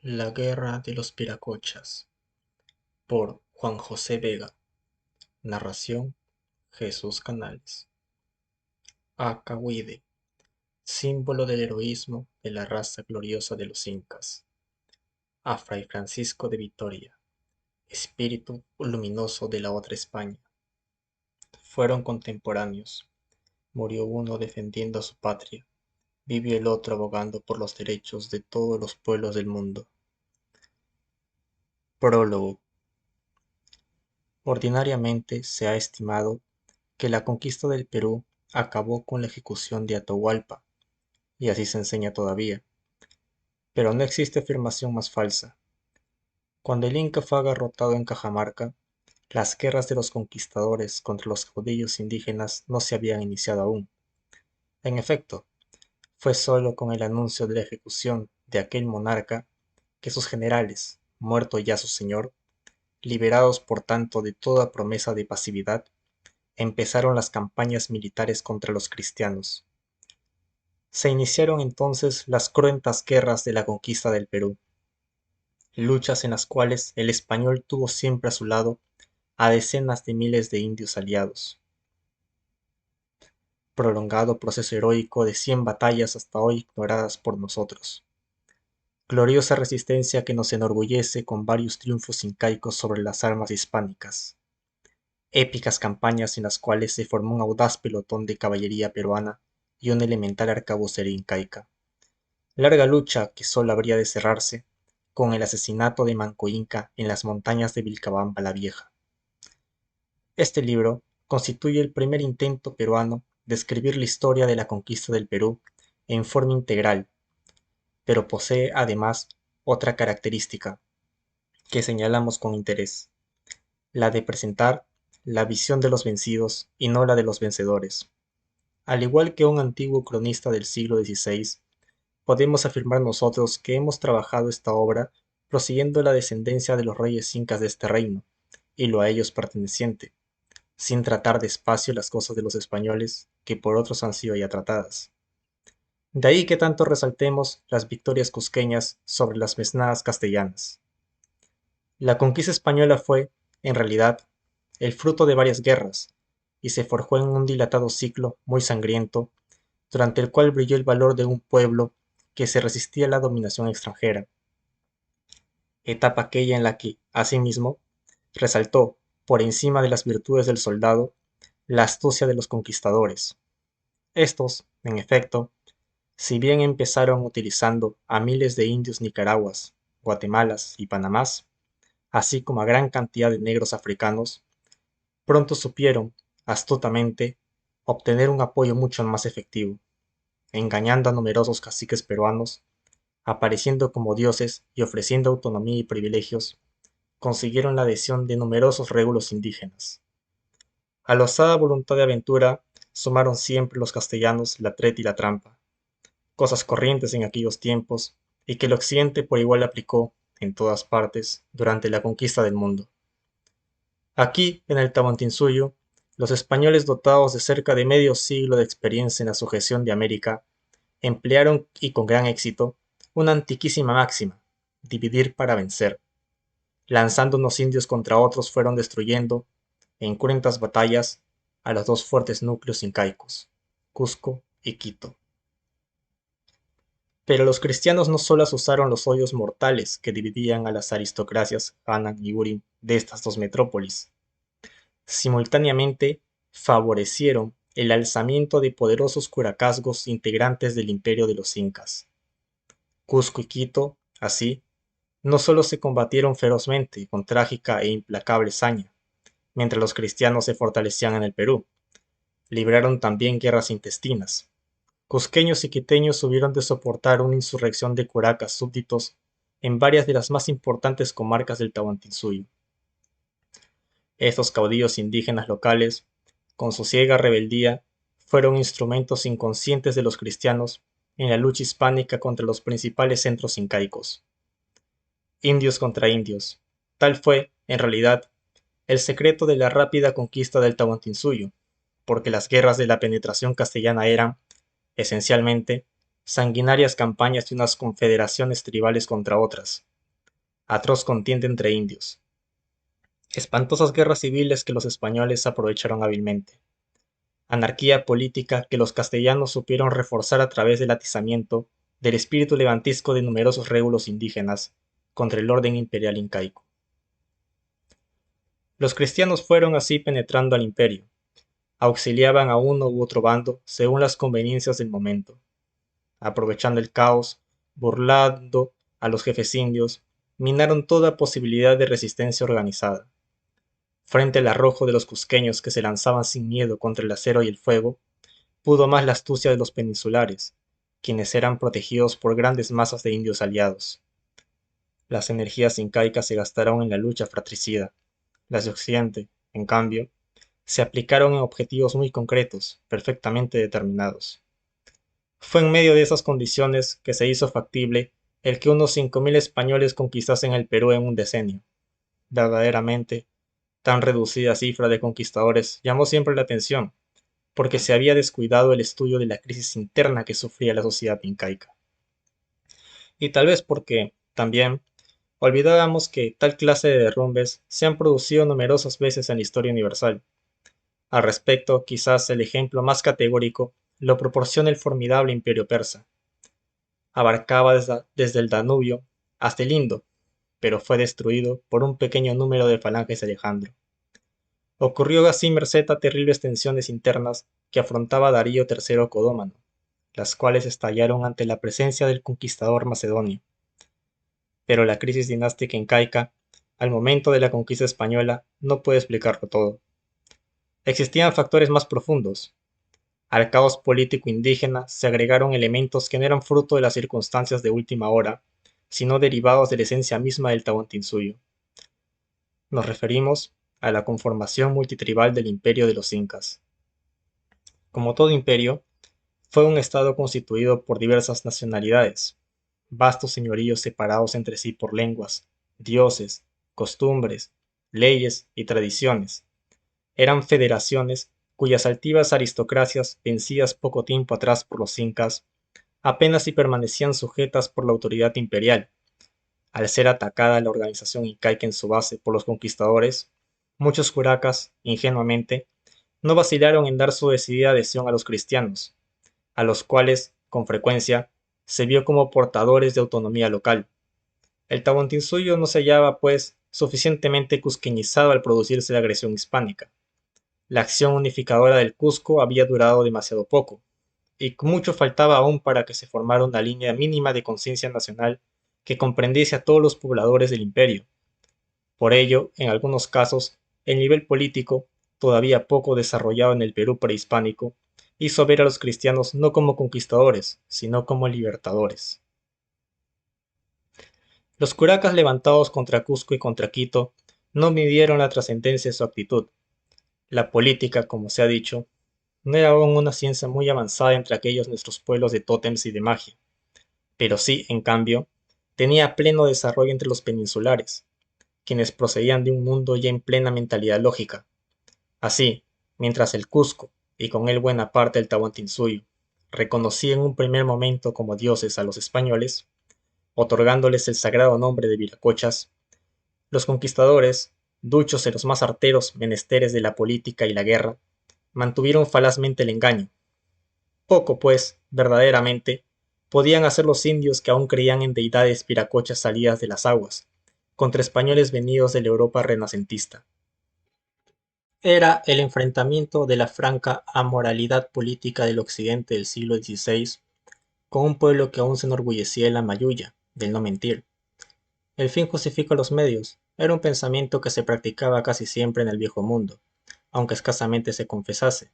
La guerra de los Viracochas, por Juan José Vega. Narración: Jesús Canales. Acahuide, símbolo del heroísmo de la raza gloriosa de los incas. A Fray Francisco de Vitoria, espíritu luminoso de la otra España. Fueron contemporáneos. Murió uno defendiendo a su patria, vivió el otro abogando por los derechos de todos los pueblos del mundo. Prólogo. Ordinariamente se ha estimado que la conquista del Perú acabó con la ejecución de Atahualpa, y así se enseña todavía. Pero no existe afirmación más falsa. Cuando el Inca fue agarrotado en Cajamarca, las guerras de los conquistadores contra los caudillos indígenas no se habían iniciado aún. En efecto, fue solo con el anuncio de la ejecución de aquel monarca que sus generales, muerto ya su señor, liberados por tanto de toda promesa de pasividad, empezaron las campañas militares contra los cristianos. Se iniciaron entonces las cruentas guerras de la conquista del Perú, luchas en las cuales el español tuvo siempre a su lado a decenas de miles de indios aliados. Prolongado proceso heroico de 100 batallas hasta hoy ignoradas por nosotros. Gloriosa resistencia que nos enorgullece con varios triunfos incaicos sobre las armas hispánicas. Épicas campañas en las cuales se formó un audaz pelotón de caballería peruana y una elemental arcabucería incaica. Larga lucha que solo habría de cerrarse con el asesinato de Manco Inca en las montañas de Vilcabamba la Vieja. Este libro constituye el primer intento peruano de escribir la historia de la conquista del Perú en forma integral, pero posee además otra característica que señalamos con interés, la de presentar la visión de los vencidos y no la de los vencedores. Al igual que un antiguo cronista del siglo XVI, podemos afirmar nosotros que hemos trabajado esta obra prosiguiendo la descendencia de los reyes incas de este reino, y lo a ellos perteneciente, sin tratar despacio las cosas de los españoles, que por otros han sido ya tratadas. De ahí que tanto resaltemos las victorias cusqueñas sobre las mesnadas castellanas. La conquista española fue, en realidad, el fruto de varias guerras, y se forjó en un dilatado ciclo muy sangriento, durante el cual brilló el valor de un pueblo que se resistía a la dominación extranjera, etapa aquella en la que, asimismo, resaltó, por encima de las virtudes del soldado, la astucia de los conquistadores. Estos, en efecto, si bien empezaron utilizando a miles de indios Nicaraguas, Guatemalas y Panamás, así como a gran cantidad de negros africanos, pronto supieron, astutamente, obtener un apoyo mucho más efectivo, engañando a numerosos caciques peruanos, apareciendo como dioses y ofreciendo autonomía y privilegios, consiguieron la adhesión de numerosos régulos indígenas. A la osada voluntad de aventura sumaron siempre los castellanos la tret y la trampa, cosas corrientes en aquellos tiempos y que el occidente por igual aplicó en todas partes durante la conquista del mundo. Aquí, en el Tahuantinsuyo, los españoles dotados de cerca de medio siglo de experiencia en la sujeción de América, emplearon, y con gran éxito, una antiquísima máxima: dividir para vencer. Lanzando unos indios contra otros fueron destruyendo, en cruentas batallas, a los dos fuertes núcleos incaicos, Cusco y Quito. Pero los cristianos no solo usaron los hoyos mortales que dividían a las aristocracias Hanan y Urim de estas dos metrópolis. Simultáneamente, favorecieron el alzamiento de poderosos curacazgos integrantes del imperio de los incas. Cusco y Quito, así, no solo se combatieron ferozmente con trágica e implacable saña, mientras los cristianos se fortalecían en el Perú, libraron también guerras intestinas. Cusqueños y quiteños hubieron de soportar una insurrección de curacas súbditos en varias de las más importantes comarcas del Tahuantinsuyo. Estos caudillos indígenas locales, con su ciega rebeldía, fueron instrumentos inconscientes de los cristianos en la lucha hispánica contra los principales centros incaicos. Indios contra indios. Tal fue, en realidad, el secreto de la rápida conquista del Tahuantinsuyo, porque las guerras de la penetración castellana eran, esencialmente, sanguinarias campañas de unas confederaciones tribales contra otras, atroz contienda entre indios, espantosas guerras civiles que los españoles aprovecharon hábilmente, anarquía política que los castellanos supieron reforzar a través del atizamiento del espíritu levantisco de numerosos régulos indígenas contra el orden imperial incaico. Los cristianos fueron así penetrando al imperio, auxiliaban a uno u otro bando según las conveniencias del momento, aprovechando el caos, burlando a los jefes indios, minaron toda posibilidad de resistencia organizada. Frente al arrojo de los cusqueños que se lanzaban sin miedo contra el acero y el fuego, pudo más la astucia de los peninsulares, quienes eran protegidos por grandes masas de indios aliados. Las energías incaicas se gastaron en la lucha fratricida. Las de Occidente, en cambio, se aplicaron en objetivos muy concretos, perfectamente determinados. Fue en medio de esas condiciones que se hizo factible el que unos 5.000 españoles conquistasen el Perú en un decenio. Verdaderamente, tan reducida cifra de conquistadores llamó siempre la atención, porque se había descuidado el estudio de la crisis interna que sufría la sociedad incaica. Y tal vez porque, también, olvidábamos que tal clase de derrumbes se han producido numerosas veces en la historia universal. Al respecto, quizás el ejemplo más categórico lo proporciona el formidable imperio persa. Abarcaba desde el Danubio hasta el Indo, pero fue destruido por un pequeño número de falanges de Alejandro. Ocurrió así merced a terribles tensiones internas que afrontaba Darío III Codómano, las cuales estallaron ante la presencia del conquistador macedonio. Pero la crisis dinástica incaica, al momento de la conquista española, no puede explicarlo todo. Existían factores más profundos. Al caos político indígena se agregaron elementos que no eran fruto de las circunstancias de última hora, sino derivados de la esencia misma del Tahuantinsuyo. Nos referimos a la conformación multitribal del imperio de los incas. Como todo imperio, fue un estado constituido por diversas nacionalidades, vastos señoríos separados entre sí por lenguas, dioses, costumbres, leyes y tradiciones. Eran federaciones cuyas altivas aristocracias, vencidas poco tiempo atrás por los incas, apenas si permanecían sujetas por la autoridad imperial. Al ser atacada la organización incaica en su base por los conquistadores, muchos curacas, ingenuamente, no vacilaron en dar su decidida adhesión a los cristianos, a los cuales, con frecuencia, se vio como portadores de autonomía local. El Tahuantinsuyo no se hallaba, pues, suficientemente cusqueñizado al producirse la agresión hispánica. La acción unificadora del Cusco había durado demasiado poco, y mucho faltaba aún para que se formara una línea mínima de conciencia nacional que comprendiese a todos los pobladores del imperio. Por ello, en algunos casos, el nivel político, todavía poco desarrollado en el Perú prehispánico, hizo ver a los cristianos no como conquistadores, sino como libertadores. Los curacas levantados contra Cusco y contra Quito no midieron la trascendencia de su actitud. La política, como se ha dicho, no era aún una ciencia muy avanzada entre aquellos nuestros pueblos de tótems y de magia, pero sí, en cambio, tenía pleno desarrollo entre los peninsulares, quienes procedían de un mundo ya en plena mentalidad lógica. Así, mientras el Cusco, y con él buena parte del Tahuantinsuyo, reconocía en un primer momento como dioses a los españoles, otorgándoles el sagrado nombre de viracochas, los conquistadores, duchos en los más arteros menesteres de la política y la guerra, mantuvieron falazmente el engaño. Poco, pues, verdaderamente, podían hacer los indios que aún creían en deidades viracochas salidas de las aguas, contra españoles venidos de la Europa renacentista. Era el enfrentamiento de la franca amoralidad política del occidente del siglo XVI con un pueblo que aún se enorgullecía de la mayulla, del no mentir. El fin justifica los medios, era un pensamiento que se practicaba casi siempre en el viejo mundo, aunque escasamente se confesase.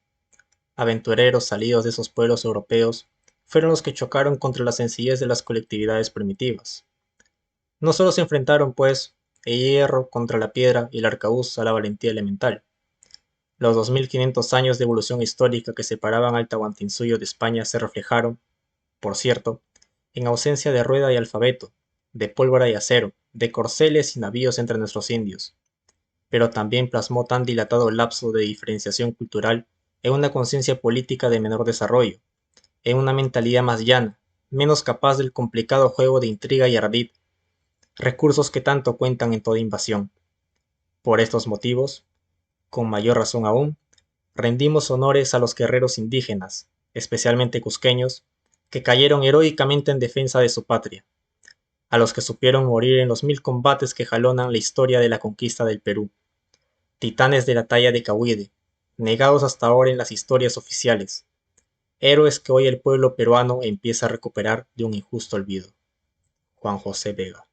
Aventureros salidos de esos pueblos europeos fueron los que chocaron contra la sencillez de las colectividades primitivas. No solo se enfrentaron, pues, el hierro contra la piedra y el arcabuz a la valentía elemental. Los 2500 años de evolución histórica que separaban al Tahuantinsuyo de España se reflejaron, por cierto, en ausencia de rueda y alfabeto, de pólvora y acero, de corceles y navíos entre nuestros indios, pero también plasmó tan dilatado lapso de diferenciación cultural en una conciencia política de menor desarrollo, en una mentalidad más llana, menos capaz del complicado juego de intriga y ardid, recursos que tanto cuentan en toda invasión. Por estos motivos, con mayor razón aún, rendimos honores a los guerreros indígenas, especialmente cusqueños, que cayeron heroicamente en defensa de su patria, a los que supieron morir en los 1000 combates que jalonan la historia de la conquista del Perú, titanes de la talla de Cahuide, negados hasta ahora en las historias oficiales, héroes que hoy el pueblo peruano empieza a recuperar de un injusto olvido. Juan José Vega.